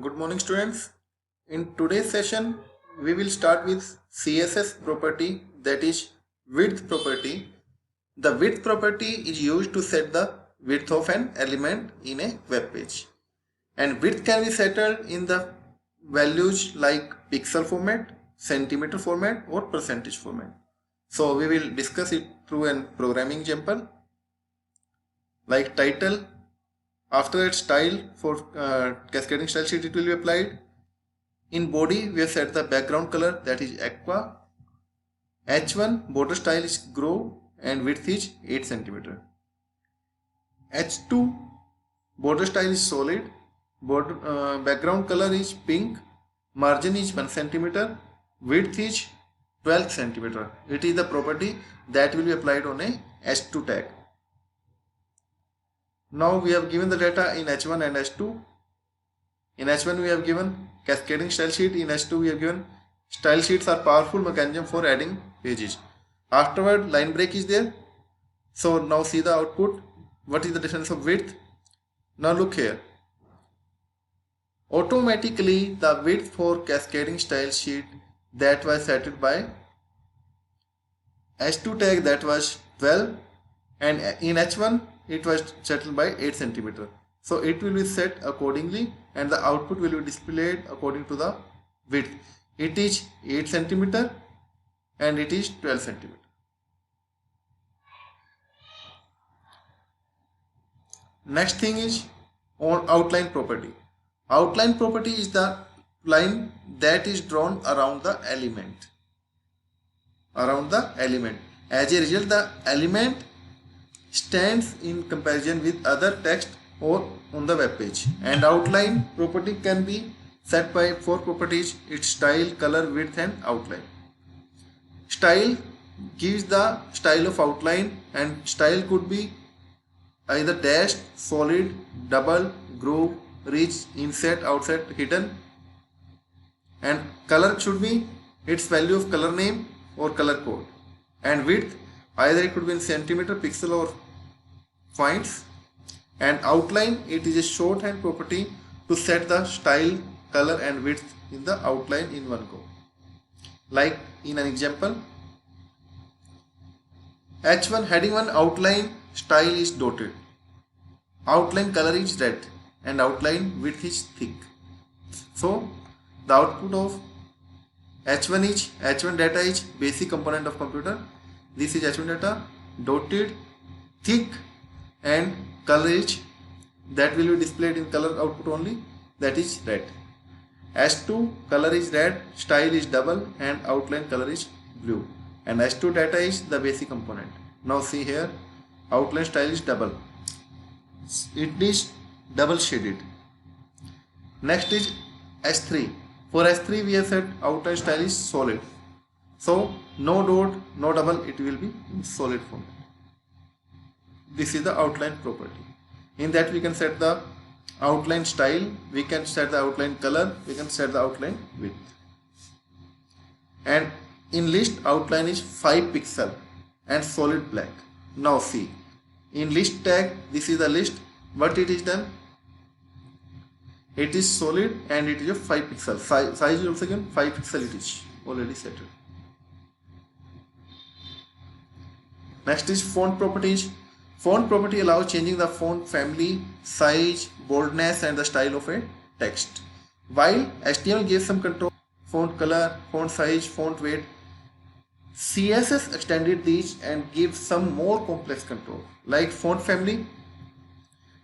Good morning, students. In today's session, we will start with CSS property, that is width property. The width property is used to set the width of an element in a web page. And width can be settled in the values like pixel format, centimeter format, or percentage format. So we will discuss it through a programming example like title. After that, style for cascading style sheet, it will be applied. In body, we have set the background color, that is aqua. H1 border style is grow and width is 8 cm. H2 border style is solid. Background color is pink. Margin is 1 cm. Width is 12 cm. It is the property that will be applied on a H2 tag. Now we have given the data in H1 and H2. In H1 we have given cascading style sheet. In H2 we have given style sheets are powerful mechanism for adding pages. Afterward, line break is there. So now see the output. What is the difference of width? Now look here. Automatically the width for cascading style sheet that was set by H2 tag, that was 12, and in H1 it was settled by 8 cm. So it will be set accordingly and the output will be displayed according to the width. It is 8 cm and it is 12 cm. Next thing is on outline property. Outline property is the line that is drawn around the element. As a result, the element stands in comparison with other text or on the web page. And outline property can be set by 4 properties: its style, color, width and outline. Style gives the style of outline, and style could be either dashed, solid, double, groove, rich, inset, outside, hidden. And color should be its value of color name or color code. And width, either it could be in centimeter, pixel or points. And outline, it is a shorthand property to set the style, color and width in the outline in one go. Like in an example, H1 heading 1 outline style is dotted, outline color is red and outline width is thick. So the output of H1 data is basic component of computer. This is H1 data, dotted, thick and color is, that will be displayed in color output only, that is red. H2 color is red, style is double and outline color is blue. And H2 data is the basic component. Now see here, outline style is double. It is double shaded. Next is H3. For H3 we have said outline style is solid. So no dot, no double, it will be in solid form. This is the outline property. In that we can set the outline style, we can set the outline color, we can set the outline width. And in list, outline is 5 pixel and solid black. Now see, in list tag, this is the list, what it is done? It is solid and it is a 5 pixel. Size is also given 5 pixel, it is already set. Next is font properties. Font property allows changing the font family, size, boldness and the style of a text. While HTML gives some control, font color, font size, font weight, CSS extended these and gives some more complex control. Like font family,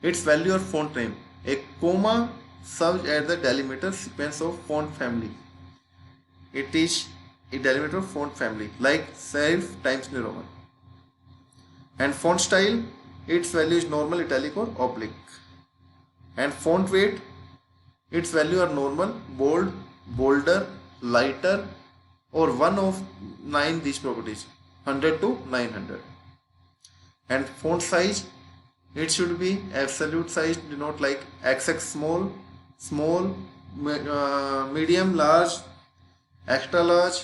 its value or font name. A comma serves as the delimiter sequence of font family. It is a delimiter of font family, like serif Times New Roman. And font style, its value is normal, italic or oblique. And font weight, its value are normal, bold, bolder, lighter or one of 9 these properties, 100 to 900. And font size, it should be absolute size, denote like XX small, medium, large, extra large,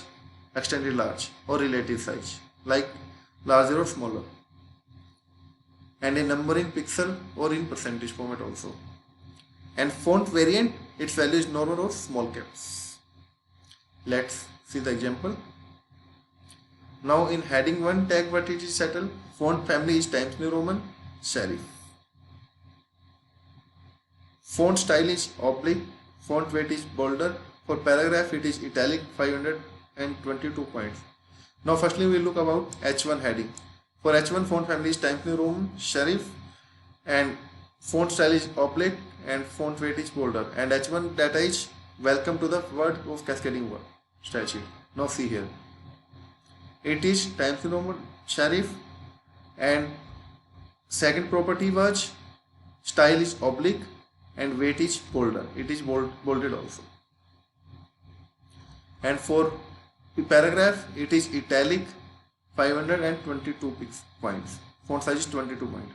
extended large or relative size like larger or smaller. And a number in pixel or in percentage format also. And font variant, its value is normal or small caps. Let's see the example. Now in heading 1 tag what it is settled, font family is Times New Roman serif. Font style is oblique, font weight is bolder. For paragraph it is italic 522 points. Now firstly we will look about H1 heading. For H1 font family is Times New Roman serif and font style is oblique and font weight is bolder, and H1 data is welcome to the word of cascading word style sheet. Now see here, it is Times New Roman serif and second property was style is oblique and weight is bolder. It is bolded also. And for paragraph it is italic 522 points. Font size is 22 points.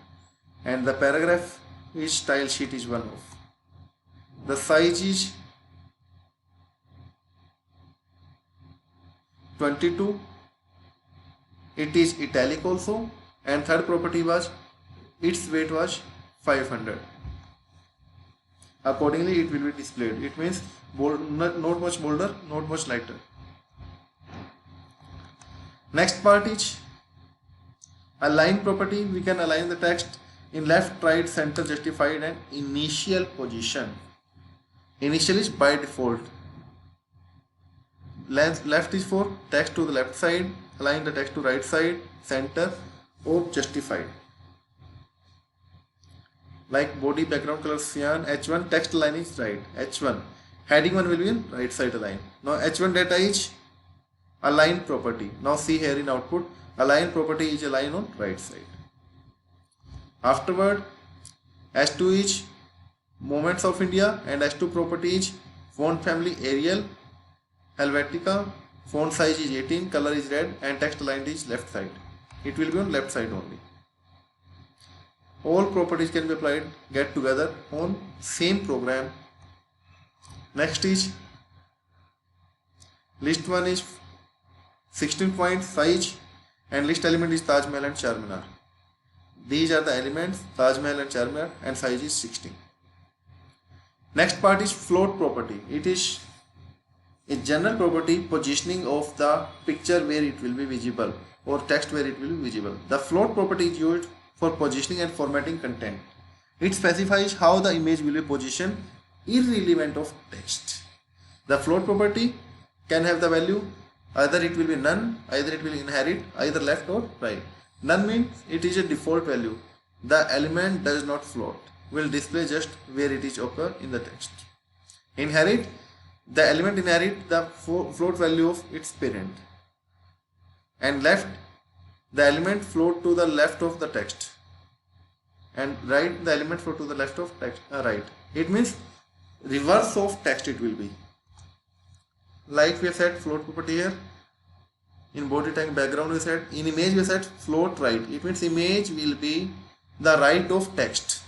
And the paragraph is style sheet is 1 off. The size is 22. It is italic also. And third property was its weight was 500. Accordingly it will be displayed. It means bold, not much bolder, not much lighter. Next part is align property. We can align the text in left, right, center, justified and initial position. Initial is by default. Left is for text to the left side, align the text to right side, center or justified. Like body background color cyan, H1 text line is right, H1 heading 1 will be in right side align. Now H1 data is align property. Now see here in output, align property is align on right side. Afterward H2 is Movements of India and H2 property is font family Arial, Helvetica, font size is 18, color is red and text aligned is left side. It will be on left side only. All properties can be applied, get together on same program. Next is list 1 is 16 point size and list element is Taj Mahal and Charminar. These are the elements Taj Mahal and Charminar and size is 16. Next part is float property. It is a general property positioning of the picture where it will be visible or text where it will be visible. The float property is used for positioning and formatting content. It specifies how the image will be positioned irrelevant of text. The float property can have the value either it will be none, either it will inherit, either left or right. None means it is a default value. The element does not float, will display just where it is occur in the text. Inherit, the element inherit the float value of its parent. And left, the element float to the left of the text. And right, the element float to the left of text. Right. It means reverse of text it will be. Like we said float property here. In body tag background we said, in image we said float right. It means image will be the right of text.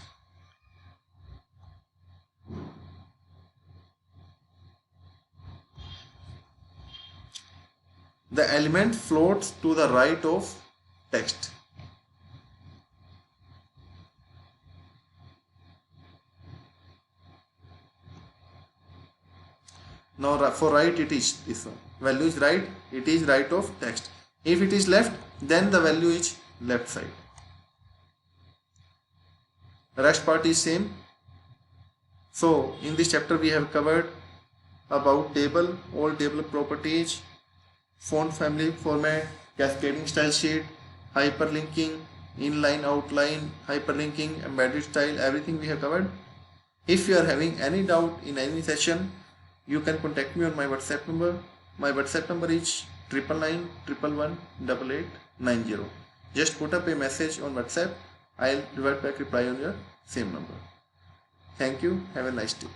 The element floats to the right of text. Now for right it is this one. Value is right, it is right of text. If it is left, then the value is left side. The rest part is same. So in this chapter we have covered about table, all table properties, font family, format, cascading style sheet, hyperlinking, inline outline, hyperlinking, embedded style, everything we have covered. If you are having any doubt in any session, you can contact me on my WhatsApp number. My WhatsApp number is 999118890. Just put up a message on WhatsApp. I'll revert back reply on your same number. Thank you. Have a nice day.